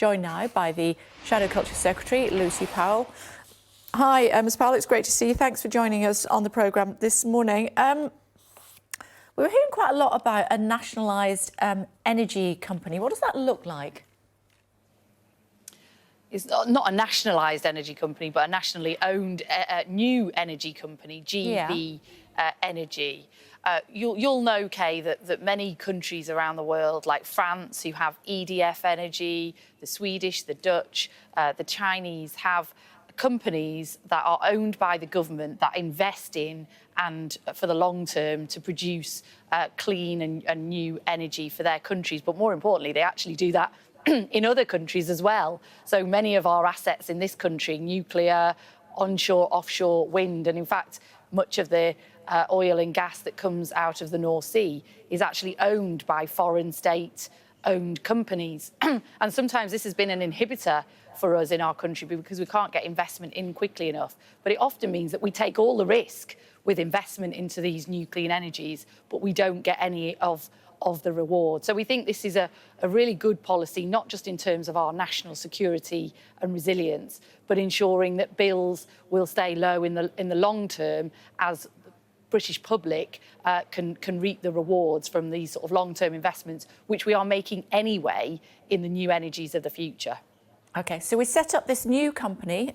joined now by the Shadow Culture Secretary, Lucy Powell. Hi, Ms Powell, it's great to see you. Thanks for joining us on the programme this morning. We were hearing quite a lot about a nationalised energy company. What does that look like? It's not a nationalised energy company, but a nationally owned new energy company, GB Energy. You'll know, Kay, that many countries around the world, like France, who have EDF Energy, the Swedish, the Dutch, the Chinese, have companies that are owned by the government that invest in and for the long term to produce clean and new energy for their countries. But more importantly, they actually do that in other countries as well. So many of our assets in this country, nuclear, onshore, offshore, wind, and in fact, much of the oil and gas that comes out of the North Sea is actually owned by foreign state-owned companies. And sometimes this has been an inhibitor for us in our country because we can't get investment in quickly enough. But it often means that we take all the risk with investment into these new clean energies, but we don't get any of the reward. So we think this is a really good policy, not just in terms of our national security and resilience, but ensuring that bills will stay low in the long term as the British public can reap the rewards from these sort of long-term investments, which we are making anyway in the new energies of the future. OK, so we set up this new company,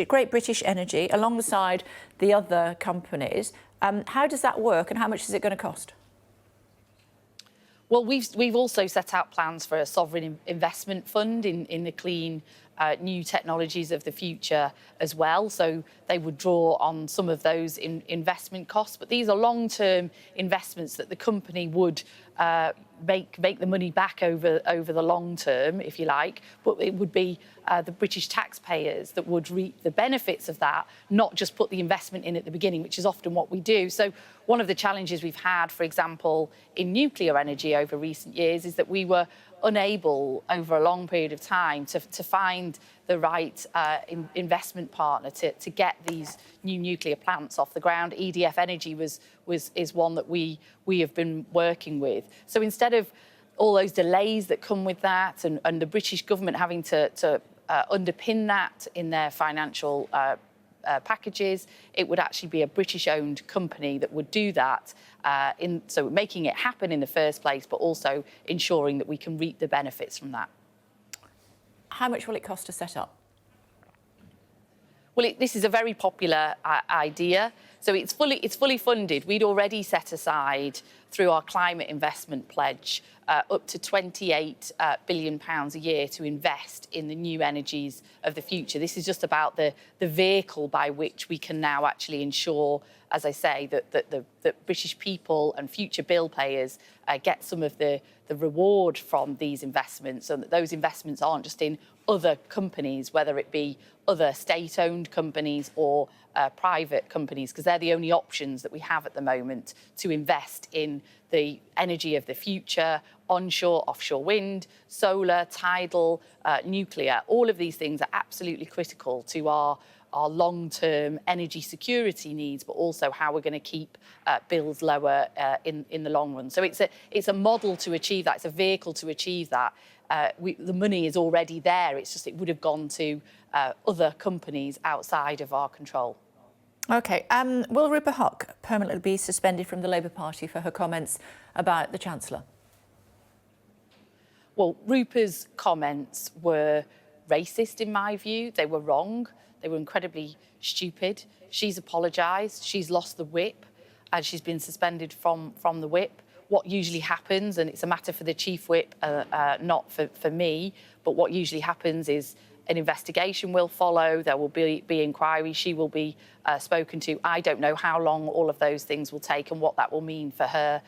Great British Energy, alongside the other companies. How does that work and how much is it going to cost? Well, we've also set out plans for a sovereign investment fund in the clean new technologies of the future as well. So they would draw on some of those investment costs. But these are long-term investments that the company would make the money back over the long term, if you like. But it would be the British taxpayers that would reap the benefits of that, not just put the investment in at the beginning, which is often what we do. So one of the challenges we've had, for example, in nuclear energy over recent years is that we were unable over a long period of time to find the right investment partner to get these new nuclear plants off the ground. EDF Energy is one that we have been working with. So instead of all those delays that come with that and the British government having to underpin that in their financial packages, it would actually be a British-owned company that would do that, so making it happen in the first place, but also ensuring that we can reap the benefits from that. How much will it cost to set up? Well, this is a very popular idea. So it's fully funded. We'd already set aside, through our climate investment pledge, up to £28 billion a year to invest in the new energies of the future. This is just about the vehicle by which we can now actually ensure, as I say, that British people and future bill payers get some of the reward from these investments, and that those investments aren't just in other companies, whether it be other state-owned companies or private companies, because they're the only options that we have at the moment to invest in the energy of the future: onshore, offshore wind, solar, tidal, nuclear. All of these things are absolutely critical to our long-term energy security needs, but also how we're going to keep bills lower in the long run. So it's a model to achieve that. It's a vehicle to achieve that. The money is already there. It's just it would have gone to other companies outside of our control. OK. Will Rupa Huck permanently be suspended from the Labour Party for her comments about the Chancellor? Well, Rupa's comments were racist, in my view. They were wrong. They were incredibly stupid. She's apologised. She's lost the whip, and she's been suspended from the whip. What usually happens, and it's a matter for the chief whip, not for me, but what usually happens is an investigation will follow. There will be inquiry. She will be spoken to. I don't know how long all of those things will take and what that will mean for her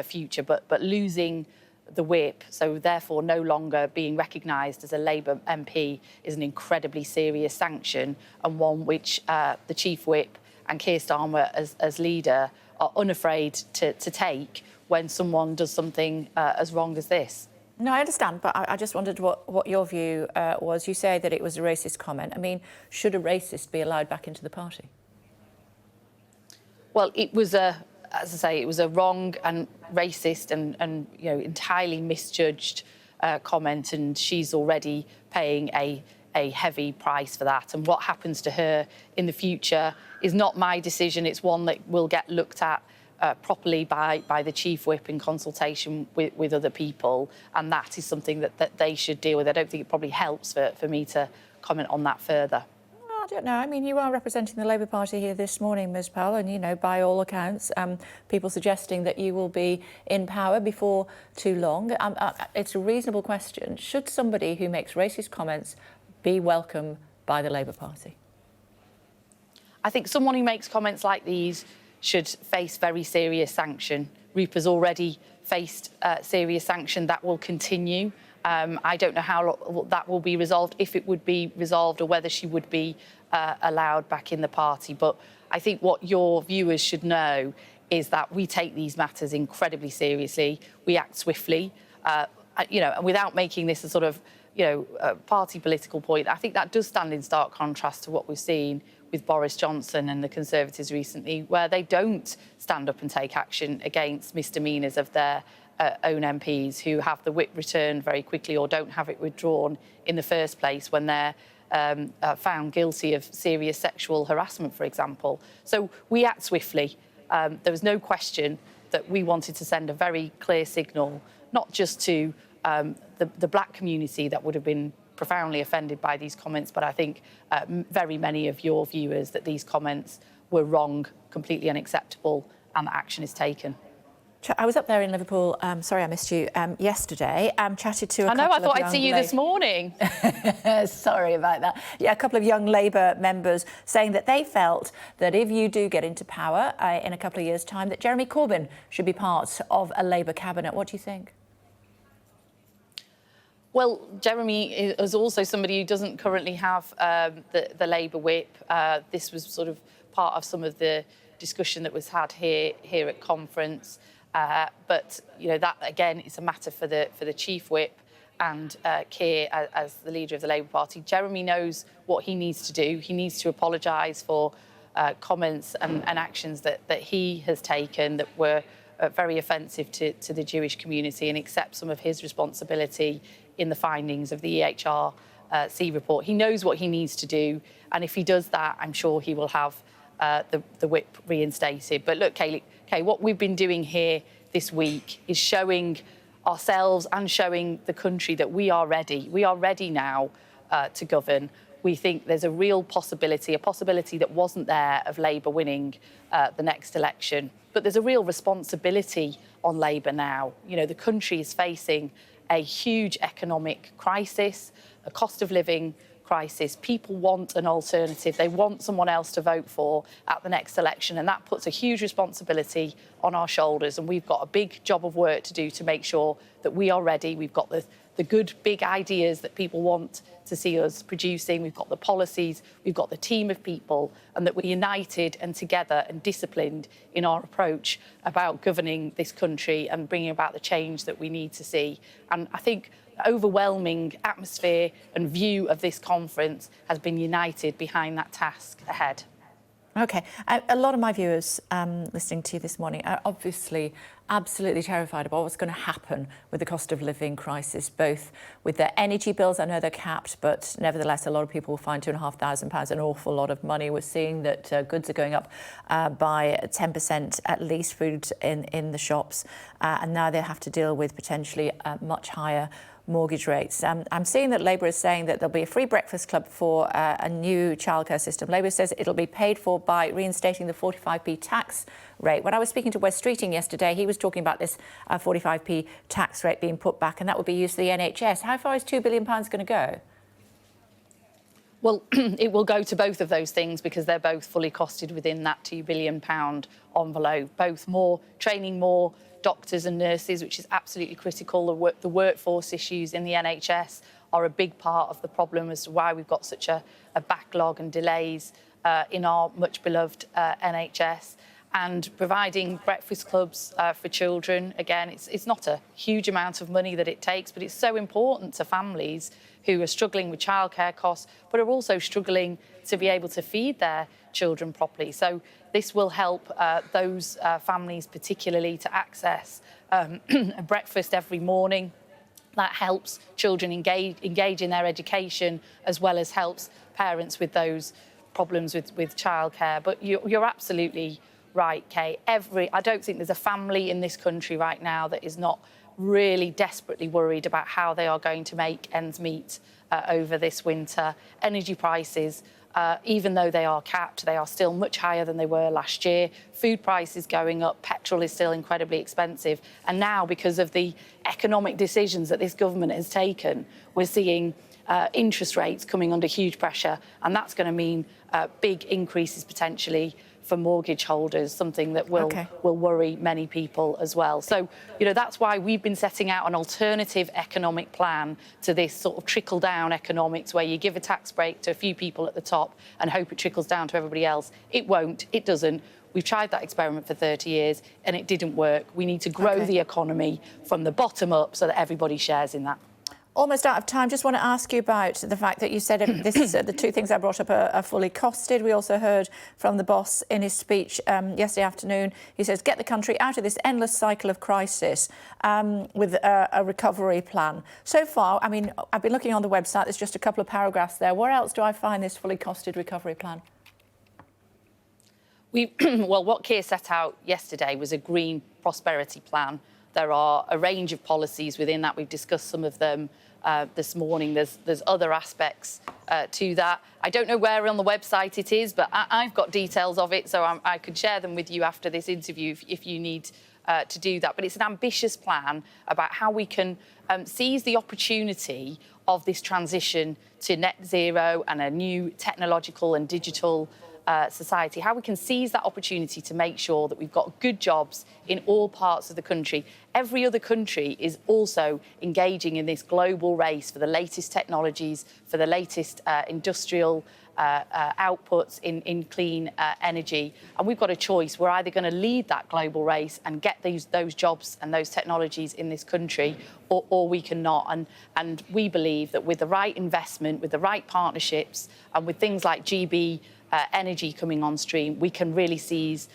future. But losing the whip, so therefore no longer being recognised as a Labour MP, is an incredibly serious sanction, and one which the chief whip and Keir Starmer as leader are unafraid to take when someone does something as wrong as this. No, I understand, but I just wondered what your view was. You say that it was a racist comment. I mean, should a racist be allowed back into the party? Well, it was as I say, it was a wrong and racist and entirely misjudged comment, and she's already paying a heavy price for that. And what happens to her in the future is not my decision. It's one that will get looked at properly by the Chief Whip in consultation with other people, and that is something that they should deal with. I don't think it probably helps for me to comment on that further. I don't know. I mean, you are representing the Labour Party here this morning, Ms Powell, and, you know, by all accounts, people suggesting that you will be in power before too long. It's a reasonable question. Should somebody who makes racist comments be welcome by the Labour Party? I think someone who makes comments like these should face very serious sanction. Rupa's already faced serious sanction. That will continue. I don't know how that will be resolved, if it would be resolved, or whether she would be allowed back in the party. But I think what your viewers should know is that we take these matters incredibly seriously. We act swiftly, you know, and without making this a sort of, you know, a party political point. I think that does stand in stark contrast to what we've seen with Boris Johnson and the Conservatives recently, where they don't stand up and take action against misdemeanours of their own MPs who have the whip returned very quickly or don't have it withdrawn in the first place when they're found guilty of serious sexual harassment, for example. So we act swiftly. There was no question that we wanted to send a very clear signal, not just to the black community that would have been profoundly offended by these comments, but I think very many of your viewers, that these comments were wrong, completely unacceptable, and that action is taken. I was up there in Liverpool, sorry I missed you, yesterday, chatted to a couple of I thought I'd see you this morning. Sorry about that. Yeah, a couple of young Labour members saying that they felt that if you do get into power in a couple of years' time, that Jeremy Corbyn should be part of a Labour cabinet. What do you think? Well, Jeremy is also somebody who doesn't currently have the Labour whip. This was sort of part of some of the discussion that was had here at conference. But you know, that again is a matter for the Chief Whip and Kay as the leader of the Labour Party. Jeremy knows what he needs to do. He needs to apologise for comments and actions that he has taken that were very offensive to the Jewish community, and accept some of his responsibility in the findings of the EHRC report. He knows what he needs to do, and if he does that, I'm sure he will have the whip reinstated. But look, Kay, what we've been doing here this week is showing ourselves and showing the country that we are ready. We are ready now to govern. We think there's a real possibility, a possibility that wasn't there, of Labour winning the next election. But there's a real responsibility on Labour now. You know, the country is facing a huge economic crisis, a cost of living crisis. People want an alternative. They want someone else to vote for at the next election, and that puts a huge responsibility on our shoulders. And we've got a big job of work to do to make sure that we are ready. We've got the good big ideas that people want to see us producing. We've got the policies, we've got the team of people, and that we're united and together and disciplined in our approach about governing this country and bringing about the change that we need to see. And I think the overwhelming atmosphere and view of this conference has been united behind that task ahead. OK. A lot of my viewers listening to you this morning are obviously absolutely terrified about what's going to happen with the cost of living crisis, both with their energy bills. I know they're capped, but nevertheless, a lot of people will find £2,500 an awful lot of money. We're seeing that goods are going up by 10% at least, food in the shops, and now they have to deal with potentially much higher mortgage rates. I'm seeing that Labour is saying that there'll be a free breakfast club for a new childcare system. Labour says it'll be paid for by reinstating the 45p tax rate. When I was speaking to Wes Streeting yesterday, he was talking about this 45p tax rate being put back, and that would be used for the NHS. How far is £2 billion going to go? Well, it will go to both of those things because they're both fully costed within that £2 billion envelope. Both more training, more doctors and nurses, which is absolutely critical. The workforce issues in the NHS are a big part of the problem as to why we've got such a backlog and delays in our much beloved NHS. And providing breakfast clubs for children, again, it's not a huge amount of money that it takes, but it's so important to families who are struggling with childcare costs, but are also struggling to be able to feed their children properly. So this will help those families particularly to access a breakfast every morning That helps children engage in their education, as well as helps parents with those problems with childcare. But you're absolutely right, Kay. I don't think there's a family in this country right now that is not really desperately worried about how they are going to make ends meet over this winter. Energy prices, even though they are capped, they are still much higher than they were last year. Food prices going up, petrol is still incredibly expensive. And now, because of the economic decisions that this government has taken, we're seeing interest rates coming under huge pressure, and that's going to mean big increases potentially for mortgage holders, something that will worry many people as well. So, that's why we've been setting out an alternative economic plan to this sort of trickle-down economics, where you give a tax break to a few people at the top and hope it trickles down to everybody else. It won't. It doesn't. We've tried that experiment for 30 years and it didn't work. We need to grow the economy from the bottom up so that everybody shares in that. Almost out of time. Just want to ask you about the fact that you said the two things I brought up are fully costed. We also heard from the boss in his speech yesterday afternoon. He says, get the country out of this endless cycle of crisis with a recovery plan. So far, I mean, I've been looking on the website. There's just a couple of paragraphs there. Where else do I find this fully costed recovery plan? Well, what Keir set out yesterday was a green prosperity plan. There are a range of policies within that. We've discussed some of them this morning. There's other aspects to that. I don't know where on the website it is, but I've got details of it, so I could share them with you after this interview if you need to do that. But it's an ambitious plan about how we can seize the opportunity of this transition to net zero and a new technological and digital society, how we can seize that opportunity to make sure that we've got good jobs in all parts of the country. Every other country is also engaging in this global race for the latest technologies, for the latest industrial outputs in clean energy. And we've got a choice. We're either going to lead that global race and get those jobs and those technologies in this country, or we cannot. And we believe that with the right investment, with the right partnerships, and with things like GB energy coming on stream, we can really seize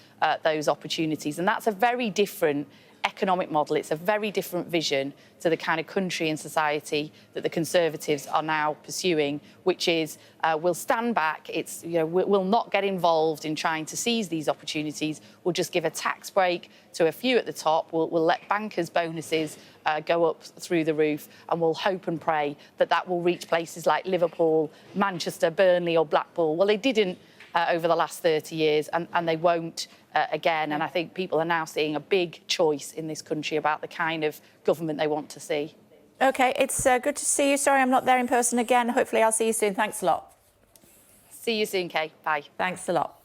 those opportunities. And that's a very different economic model. It's a very different vision to the kind of country and society that the Conservatives are now pursuing, which is we'll stand back. It's, we'll not get involved in trying to seize these opportunities. We'll just give a tax break to a few at the top. We'll let bankers' bonuses go up through the roof, and we'll hope and pray that that will reach places like Liverpool, Manchester, Burnley or Blackpool. Well, they didn't over the last 30 years, and they won't again. And I think people are now seeing a big choice in this country about the kind of government they want to see. OK, it's good to see you. Sorry I'm not there in person again. Hopefully I'll see you soon. Thanks a lot. See you soon, Kay. Bye. Thanks a lot.